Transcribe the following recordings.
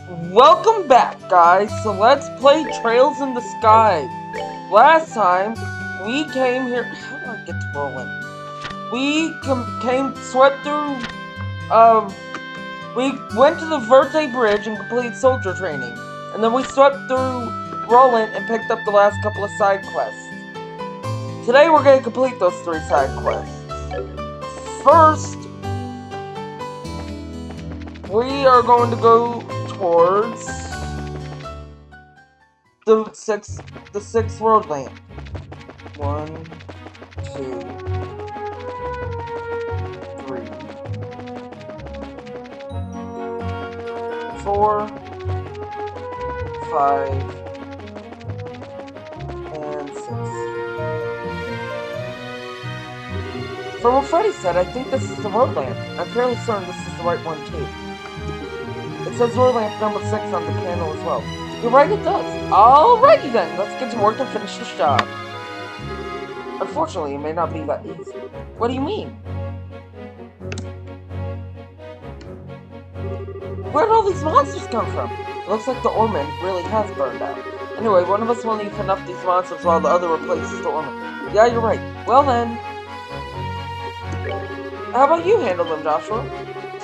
Welcome back, guys. So let's play Trails in the Sky. Last time, we came here. How do I get to Rolent? We swept through. We went to the Verte Bridge and completed soldier training, and then we swept through Rolent and picked up the last couple of side quests. Today, we're going to complete those 3 side quests. First, we are going to go towards the sixth road lamp. 1, 2, 3, 4, 5, and 6. From what Freddy said, I think this is the road lamp. I'm fairly certain this is the right one too. It says road lamp number 6 on the panel as well. You're right, it does. Alrighty then, let's get to work and finish this job. Unfortunately, it may not be that easy. What do you mean? Where'd all these monsters come from? It looks like the Orvid really has burned out. Anyway, one of us will need to enough these monsters while the other replaces the Orvid. Yeah, you're right. Well then... How about you handle them, Joshua?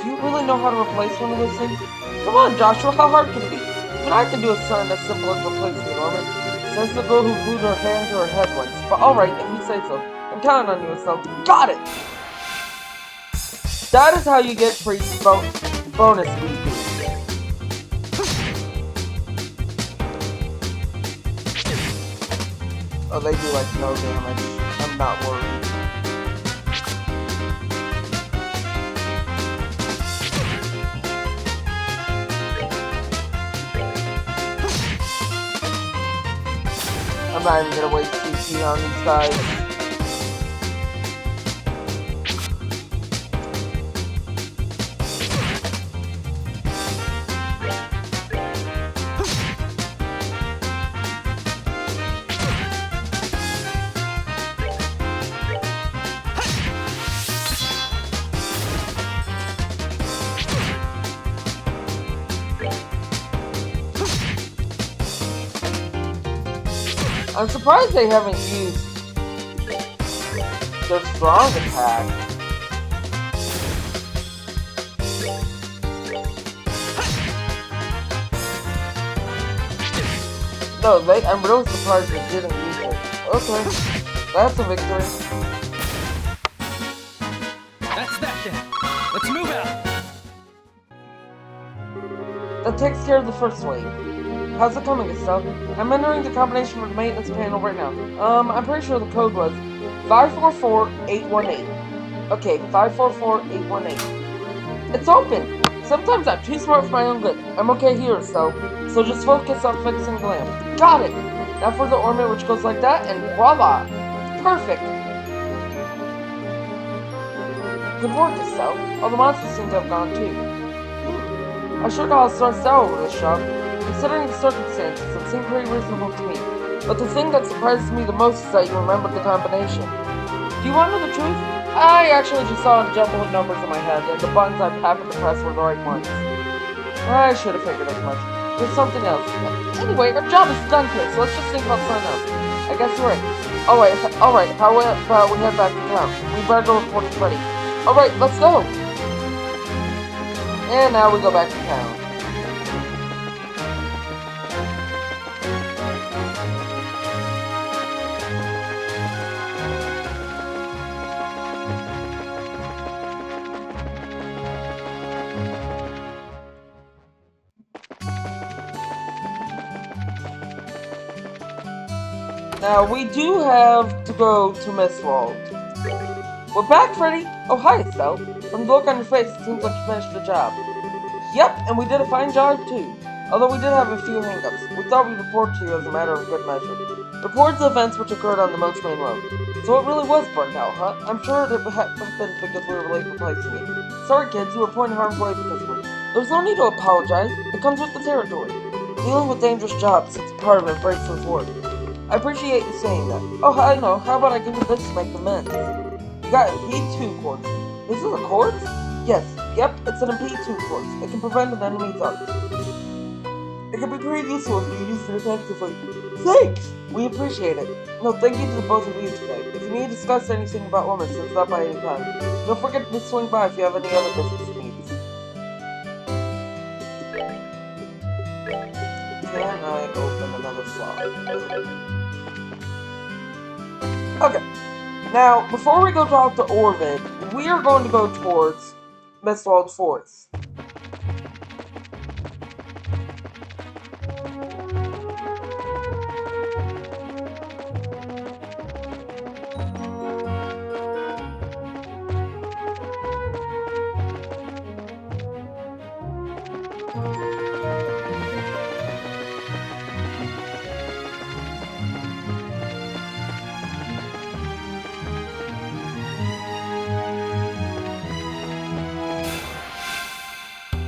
Do you really know how to replace one of those things? Come on, Joshua, how hard can it be? Even I can do a something as simple as replacing an Orvid. Says the girl who glued her hand to her head once. But alright, if you say so. I'm counting on you, so got it! That is how you get free bonus BP. Oh, they do like no damage. I'm not worried. I'm not even gonna waste CP on these guys. I'm surprised they haven't used their strong attack. No, I'm really surprised they didn't use it. Okay, that's a victory. That's that then. Let's move out. That takes care of the first wave. How's it coming, Estelle? I'm entering the combination for the maintenance panel right now. I'm pretty sure the code was 544818. Okay, 544818. It's open! Sometimes I'm too smart for my own good. I'm okay here, Estelle. So just focus on fixing the lamp. Got it! Now for the ornament which goes like that, and voila! Perfect! Good work, Estelle. All the monsters seem to have gone too. I sure got all stressed out over this shop. Considering the circumstances, it seemed pretty reasonable to me. But the thing that surprises me the most is that you remembered the combination. Do you want to know the truth? I actually just saw a jumble of numbers in my head, and the buttons I happened to press were the right ones. I should have figured as much. There's something else. Anyway, our job is done here, so let's just think about something else. I guess you're right. Alright, how about we head back to town? We better go report to Freddy. Alright, let's go! And now we go back to town. Now, we do have to go to Mistwald. We're back, Freddy! Oh, hi, Estelle. From the look on your face, it seems like you finished the job. Yep, and we did a fine job, too. Although we did have a few hang-ups. We thought we'd report to you as a matter of good measure. Report the events which occurred on the Moach Main Road. So it really was burnt out, huh? I'm sure it had been because we were late replacing it. Sorry, kids, you were put in harm's way because of it. There's no need to apologize. It comes with the territory. Dealing with dangerous jobs, it's part of Embracer's work. I appreciate you saying that. Oh, I know. How about I give you this to make amends? You got MP2 quartz. This is a quartz? Yes. Yep, it's an MP2 quartz. It can prevent an enemy's arc. It can be pretty useful if you use it effectively. Thanks! We appreciate it. No, thank you to the both of you today. If you need to discuss anything about Ormond, stop by any time. Don't forget to swing by if you have any other business needs. Can I open another slot? Okay. Now, before we go talk to Orvid, we are going to go towards Mistwald Forest.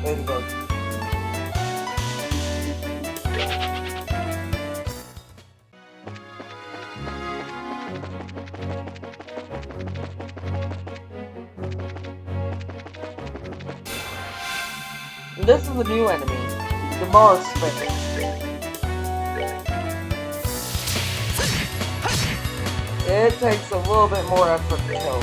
Ladybug. This is a new enemy, the Mars Spectre. It takes a little bit more effort to kill.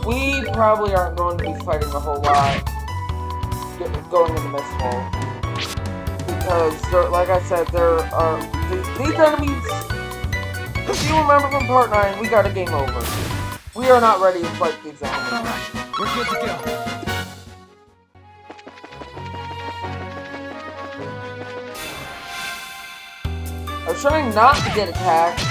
We probably aren't going to be fighting a whole lot going into Mistwall. Because, like I said, there are these enemies. If you remember from Part 9, we got a game over. We are not ready to fight these enemies. Alright, we're good to go. I was trying not to get attacked.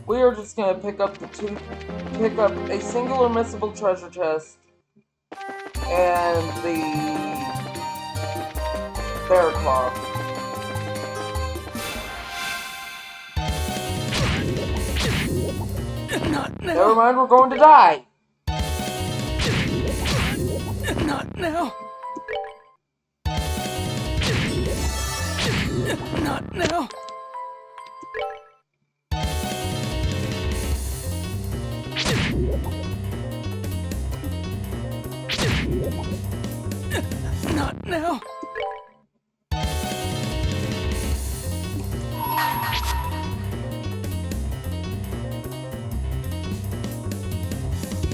We are just gonna pick up a single immiscible treasure chest and the bear claw. Not now. Never mind, we're going to die. Not now. Not now. Not now.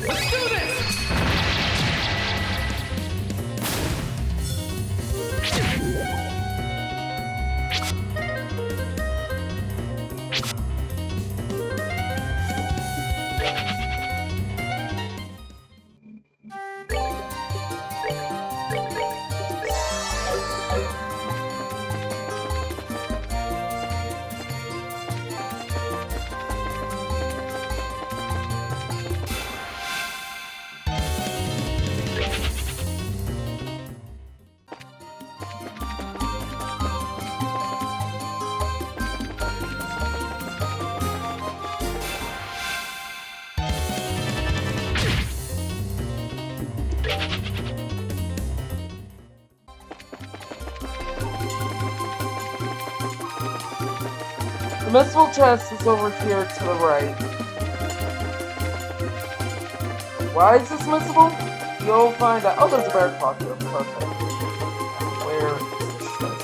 Let's do this! The missile chest is over here to the right. Why is this missable? You'll find out. Oh, there's a bear claw here. Perfect. Where is the chest?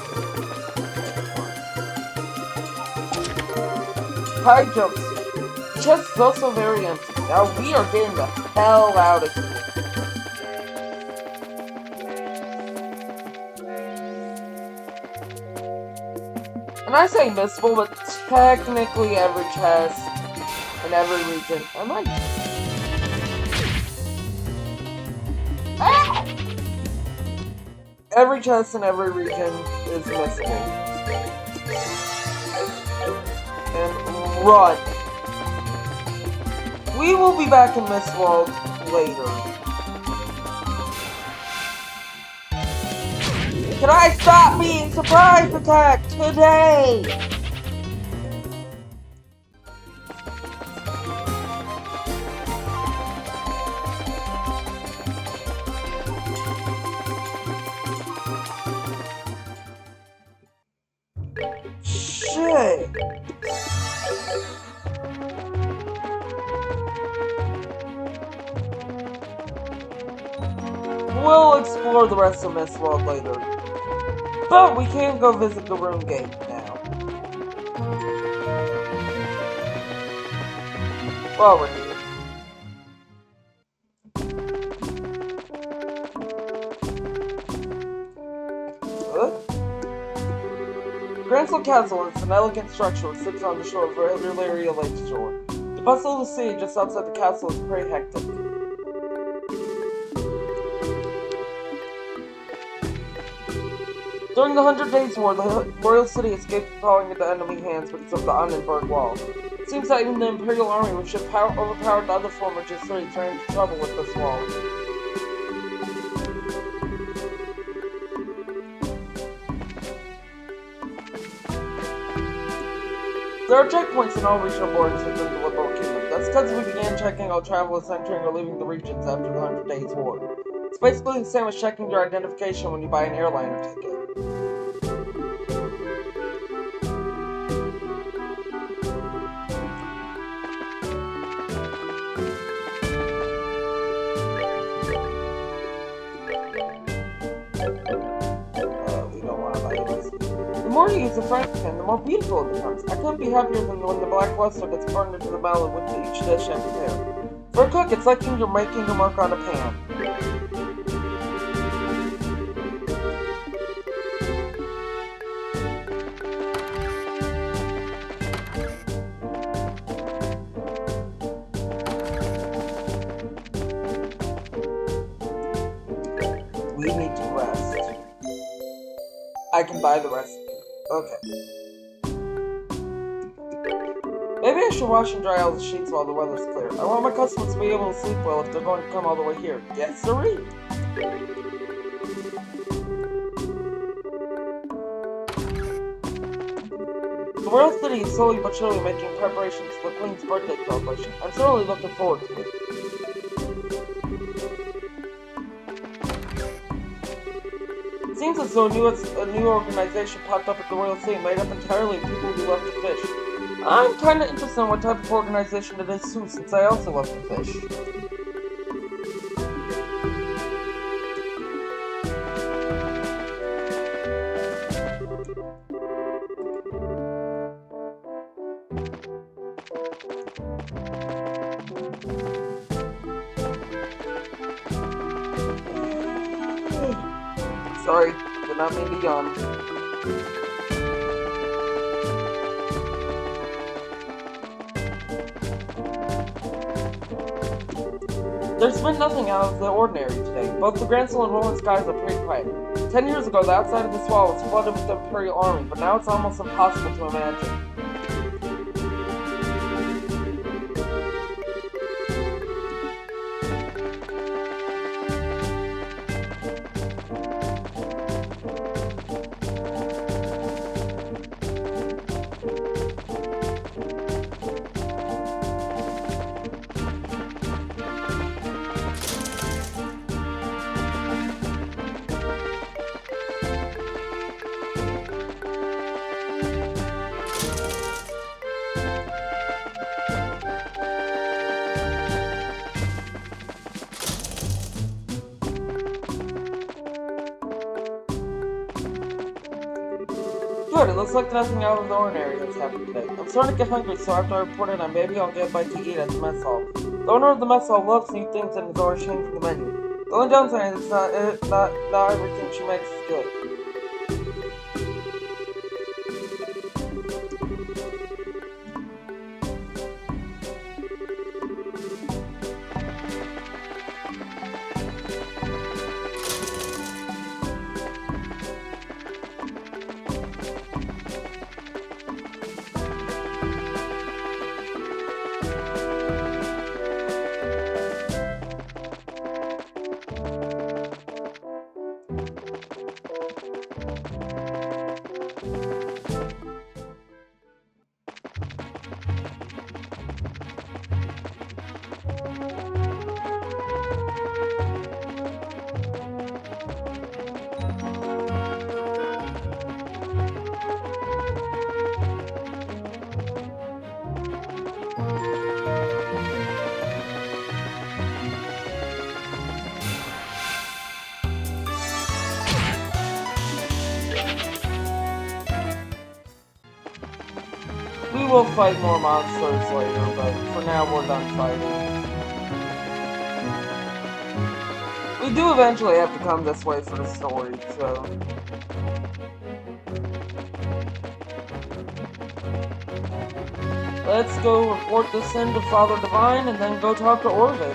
High jumpsuit. The chest is also very empty. Now we are getting the hell out of here. And I say missable, but technically every chest in every region. I might. Ah! Every chest in every region is missable. And run. We will be back in Mistwald later. Can I stop being surprise attacked today? Shit. We'll explore the rest of Mistwald later. But we can go visit the Rune Gate now. While we're here. Gransel Castle is an elegant structure which sits on the shore of Hilarious Lake shore. The bustle of the sea just outside the castle is pretty hectic. During the 100 Days War, the royal city escaped falling into enemy hands because of the Annenberg Wall. It seems that even the Imperial Army, which had overpowered the other former cities, ran into trouble with this wall. There are checkpoints in all regional borders within the Liberal Kingdom. That's because we began checking all travelers entering or leaving the regions after the 100 Days War. It's basically the same as checking your identification when you buy an airliner ticket. The more you use the frying pan, the more beautiful it becomes. I couldn't be happier than when the black luster gets burned into the melon with each dish I prepare. For a cook, it's like you're making your mark on a pan. We need to rest. I can buy the recipe. Okay. Maybe I should wash and dry all the sheets while the weather's clear. I want my customers to be able to sleep well if they're going to come all the way here. Yes, sirree! The royal city is slowly but surely making preparations for the Queen's birthday celebration. I'm certainly looking forward to it. It seems as though a new organization popped up at the Royal City made up entirely of people who love to fish. I'm kinda interested in what type of organization it is too, since I also love to fish. Sorry, did not mean to yawn. There's been nothing out of the ordinary today. Both the Gransel and Rolent skies are pretty quiet. 10 years ago, the outside of this wall was flooded with the Imperial Army, but now it's almost impossible to imagine. Good, it looks like nothing out of the ordinary has happened today. I'm starting to get hungry, so after I report in, maybe I'll get a bite to eat at the mess hall. The owner of the mess hall loves new things and is always changing the menu. The only downside is not everything she makes is good. will fight more monsters later, but for now we're done fighting. We do eventually have to come this way for the story, so... Let's go report this in to Father Divine and then go talk to Orvid.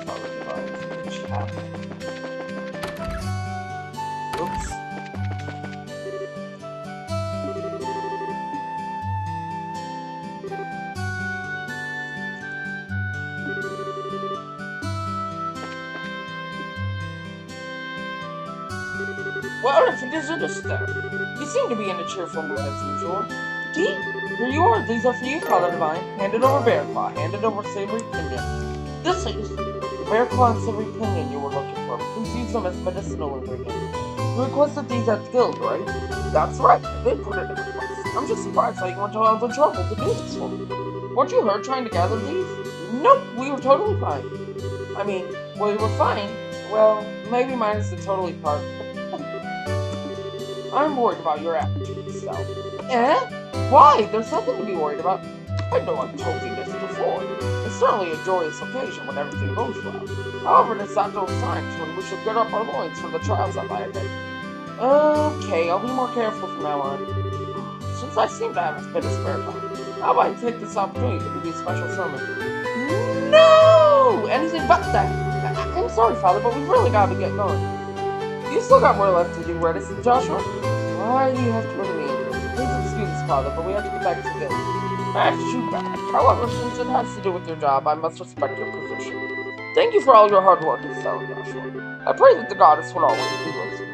Father Divine's chat. Oops. Well, if it isn't a step. You seem to be in a cheerful mood as usual. Tea? Here you are. These are for you, Father Divine. Hand it over Bear Claw. Hand it over Savory Pinion. This is the Bear Claw and Savory Pinion you were looking for. Please use them as medicinal ingredients. You requested these at the guild, right? That's right. I did put it in the request. I'm just surprised how you went to all the trouble to do this for me. Weren't you hurt trying to gather these? Nope, we were totally fine. I mean, we were fine. Well, maybe minus the totally part. I'm worried about your attitude, Sal. Eh? Why? There's nothing to be worried about. I know I've told you this before. It's certainly a joyous occasion when everything goes well. However, it's at those times when we should gird up our loins for the trials that lie ahead. Okay, I'll be more careful from now on. Since I seem to have a bit of spare time, how about I take this opportunity to give you a special sermon? No! Anything but that. I'm sorry, Father, but we've really got to get going. You still got more left to do, right, Joshua? Why do you have to bring me in this? Please excuse us, Father, but we have to get back to the guild. I have to shoot back. However, since it has to do with your job, I must respect your position. Thank you for all your hard work, Estelle and Joshua. I pray that the goddess will always be with you.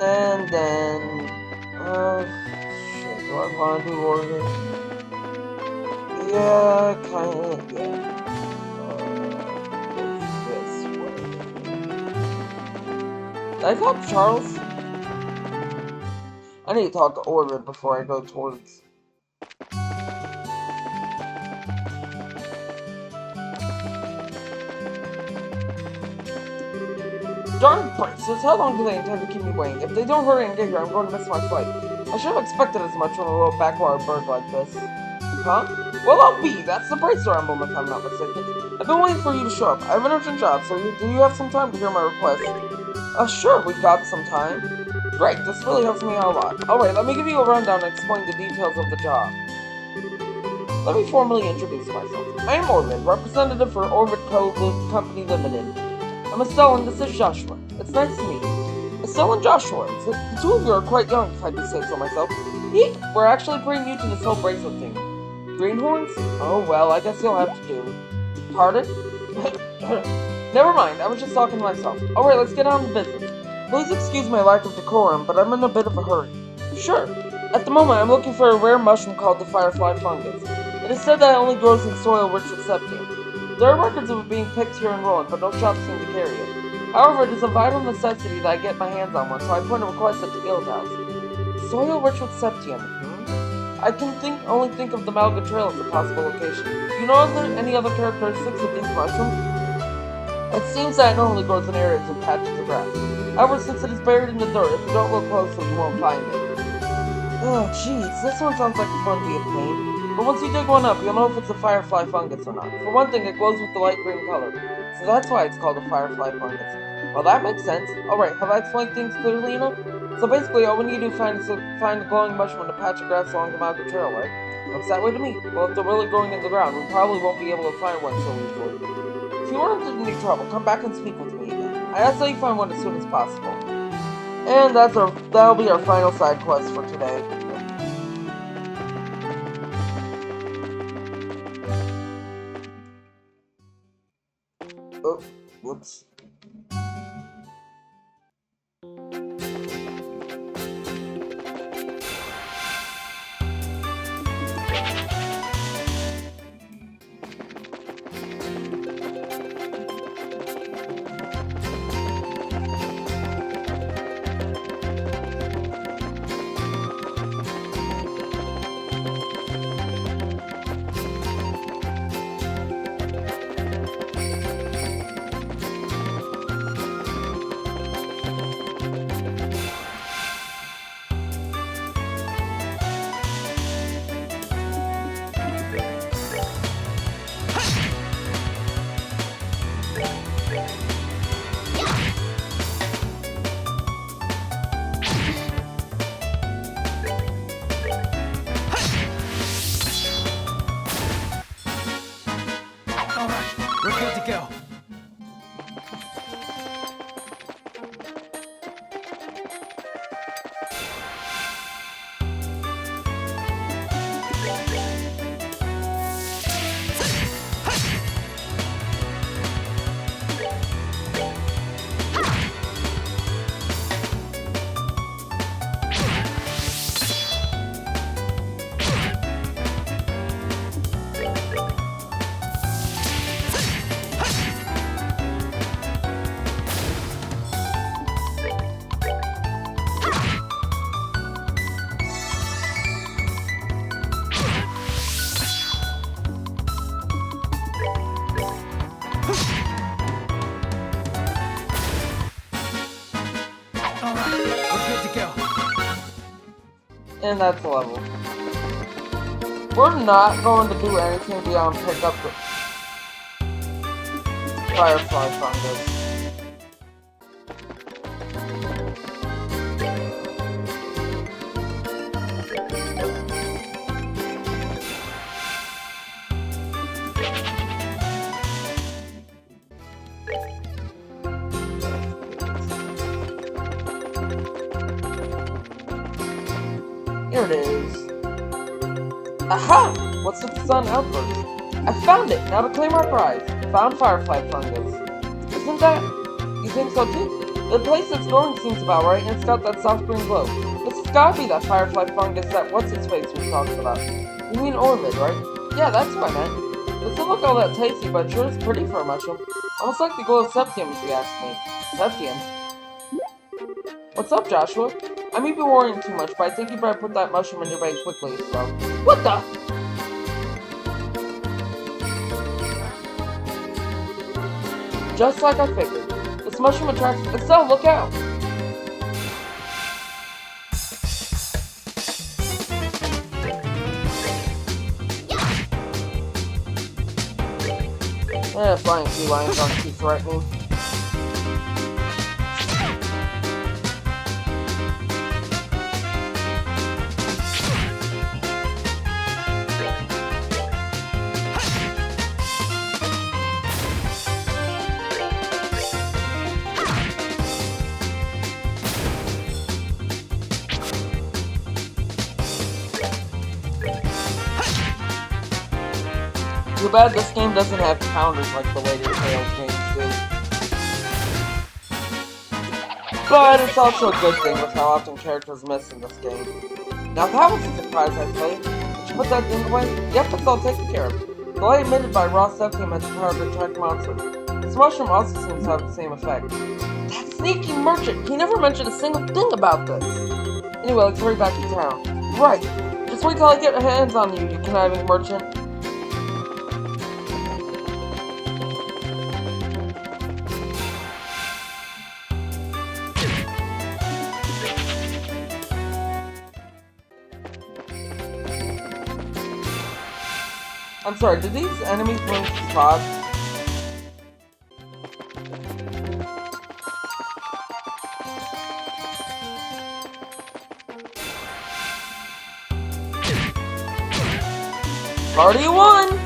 And then... shit, do I want to do Orvid? Yeah, kinda, yeah. Did I talk to Charles? I need to talk to Orvid before I go towards... Darn braces, how long do they intend to keep me waiting? If they don't hurry and get here, I'm going to miss my flight. I should have expected as much from a little backwater bird like this. Huh? Well, I'll be. That's the bracer emblem, if I'm not mistaken. I've been waiting for you to show up. I have an urgent job, so do you have some time to hear my request? Sure, we've got some time. Great, this really helps me out a lot. Alright, let me give you a rundown and explain the details of the job. Let me formally introduce myself. I am Orvid, representative for Orvid Company Limited. I'm Estelle and this is Joshua. It's nice to meet you. Estelle and Joshua, the two of you are quite young, if I do say so myself. Eek, we're actually pretty new to this whole bracelet thing. Greenhorns? Oh well, I guess you'll have to do. Pardon? Never mind, I was just talking to myself. Alright, let's get on to business. Please excuse my lack of decorum, but I'm in a bit of a hurry. Sure. At the moment, I'm looking for a rare mushroom called the Firefly Fungus. It is said that it only grows in soil rich with septium. There are records of it being picked here in Rolent, but no shops seem to carry it. However, it is a vital necessity that I get my hands on one, so I put in a request at the guild house. Soil rich with septium, I can only think of the Malga Trail as a possible location. Do you know of any other characteristics of these mushrooms? It seems that it only grows in areas with patches of grass. However, since it is buried in the dirt, if you don't look closely, you won't find it. Oh, jeez, this one sounds like it's going to be a pain. But once you dig one up, you'll know if it's a Firefly Fungus or not. For one thing, it glows with the light green color, so that's why it's called a Firefly Fungus. Well, that makes sense. Alright, have I explained things clearly enough? So basically, all we need to find is find a glowing mushroom in a patch of grass along the Malga Trail, right? Looks that way to me. Well, if they're really growing in the ground, we probably won't be able to find one so easily. If you run into any trouble, come back and speak with me again. I ask that you find one as soon as possible. And that'll be our final side quest for today. Oh, whoops. And that's the level. We're not going to do anything beyond pick up the Firefly Fungus. Here it is. Aha! What's with the sun outburst? I found it! Now to claim our prize. Found Firefly Fungus. Isn't that? You think so too? The place it's growing seems about right, and it's got that soft green glow. This has gotta be that Firefly Fungus that what's-its-face was talking about. You mean Orvid, right? Yeah, that's what I meant. Doesn't look all that tasty, but it sure is pretty for a mushroom. Almost like the glow of septium, if you ask me. Septium? What's up, Joshua? I may be worrying too much, but I think you better put that mushroom in your bag quickly, so... What the? Just like I figured. This mushroom attracts... Estelle, look out! Flying sea lions aren't too threatening. Too bad this game doesn't have counters like the later Tales games do. But it's also a good thing with how often characters miss in this game. Now that was a surprise, I'd say. Did you put that thing away? Yep, it's all taken care of. The light emitted by raw septium has the power to attract monsters. This mushroom also seems to have the same effect. That sneaky merchant! He never mentioned a single thing about this! Anyway, let's hurry back to town. Right! Just wait till I get my hands on you, you conniving merchant. I'm sorry, did these enemies bring spots? Party won!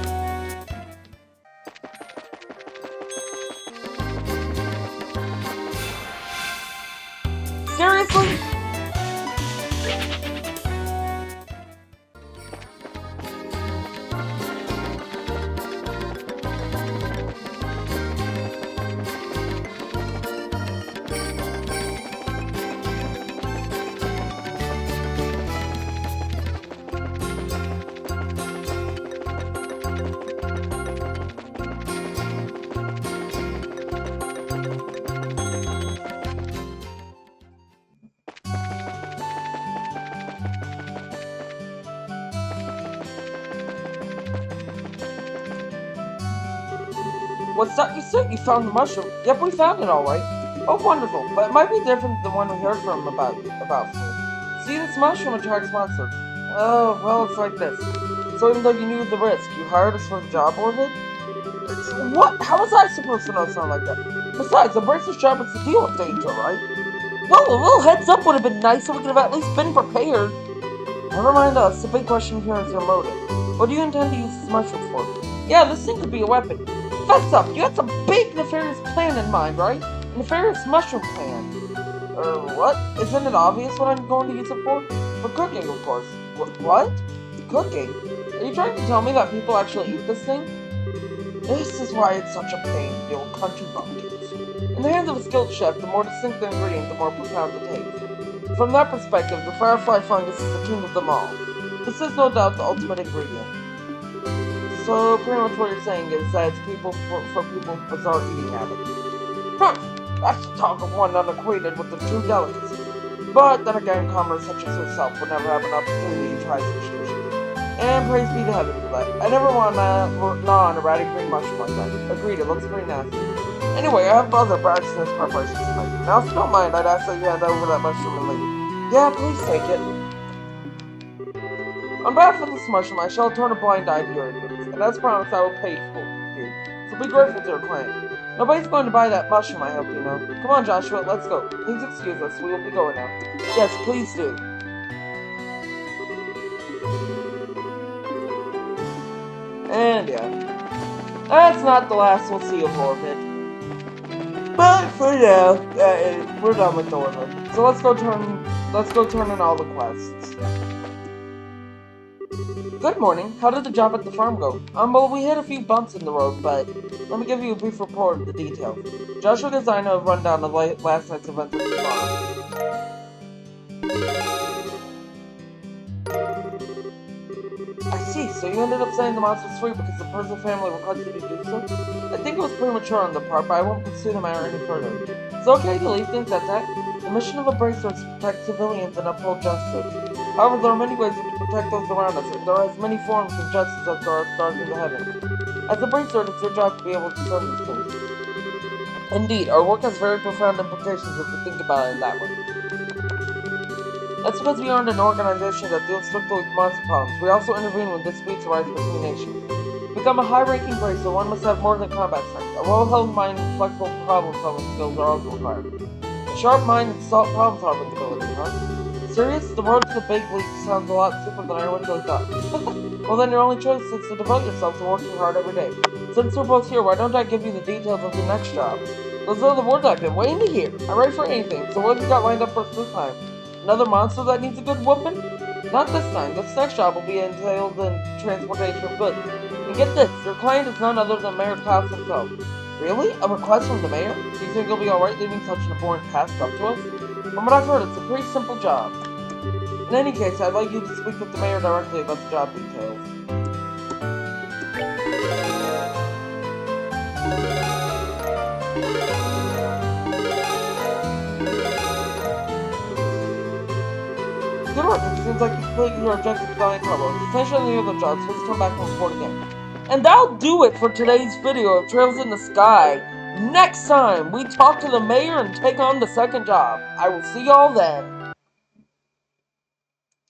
Seriously? What's that you said? You found the mushroom? Yep, we found it alright. Oh, wonderful. But it might be different than the one we heard from about. See, this mushroom attracts monsters. Oh, well, it's like this. So even though you knew the risk, you hired us for the job, Orvid? What? How was I supposed to know something like that? Besides, the bracer's job is to deal with danger, right? Well, a little heads up would have been nice so we could have at least been prepared. Never mind us. The big question here is your motive. What do you intend to use this mushroom for? Yeah, this thing could be a weapon. Fess up, you had some big nefarious plan in mind, right? A nefarious mushroom plan. What? Isn't it obvious what I'm going to use it for? For cooking, of course. What? Cooking? Are you trying to tell me that people actually eat this thing? This is why it's such a pain to deal with country bumpkins. In the hands of a skilled chef, the more distinct the ingredient, the more profound the taste. From that perspective, the Firefly Fungus is the king of them all. This is no doubt the ultimate ingredient. So, pretty much what you're saying is that it's people for people with bizarre eating habits. That's the talk of one unacquainted with the true delicacy. But then again, commoners such as yourself would never have an opportunity to try such dishes. And praise be to heaven for that. I never want to gnaw on a ratty green mushroom like that. Agreed, it looks pretty nasty. Anyway, I have other practices preparations tonight. Now, if you don't mind, I'd ask that you hand over that mushroom and leave. Yeah, please take it. On behalf of this mushroom, I shall turn a blind eye to your ignorance, and as promised, I will pay for you. So be grateful to your client. Nobody's going to buy that mushroom, I hope you know. Come on, Joshua, let's go. Please excuse us, we will be going now. Yes, please do. And yeah, that's not the last we'll see of Orvid. But for now, we're done with Orvid. So let's go turn in all the quests. Good morning. How did the job at the farm go? Well, we hit a few bumps in the road, but let me give you a brief report of the details. Joshua gives Aina a rundown of last night's events at the farm. I see, so you ended up setting the monsters free because the Perzel family requested you to do so? I think it was premature on their part, but I won't pursue the matter any further. It's okay to leave things at that. The mission of a bracer is to protect civilians and uphold justice. However, there are many ways to protect those around us, and there are as many forms of justice as there are stars in the heavens. As a bracer, it's your job to be able to discern these things. Indeed, our work has very profound implications if you think about it that way. That's because we aren't an organization that deals strictly with monster problems. We also intervene when disputes arise between nations. To become a high-ranking bracer, one must have more than combat strength. A well-held mind and flexible problem-solving skills are also required. A sharp mind and problem-solving ability, huh? Serious? The road to the big league sounds a lot simpler than I originally thought. Well, then your only choice is to devote yourself to working hard every day. Since we're both here, why don't I give you the details of your next job? Those are the words I've been waiting to hear. I'm ready for anything, so what have you got lined up for us this time? Another monster that needs a good whooping? Not this time. This next job will be entailed in transportation of goods. And get this, your client is none other than Mayor Klaus himself. Really? A request from the mayor? Do you think you'll be alright leaving such an abhorrent task up to us? From what I've heard, it's a pretty simple job. In any case, I'd like you to speak with the mayor directly about the job details. Good work, it seems like you completed your objective without any trouble. If you finish any other jobs, please come back and report again. And that'll do it for today's video of Trails in the Sky. Next time, we talk to the mayor and take on the second job. I will see y'all then.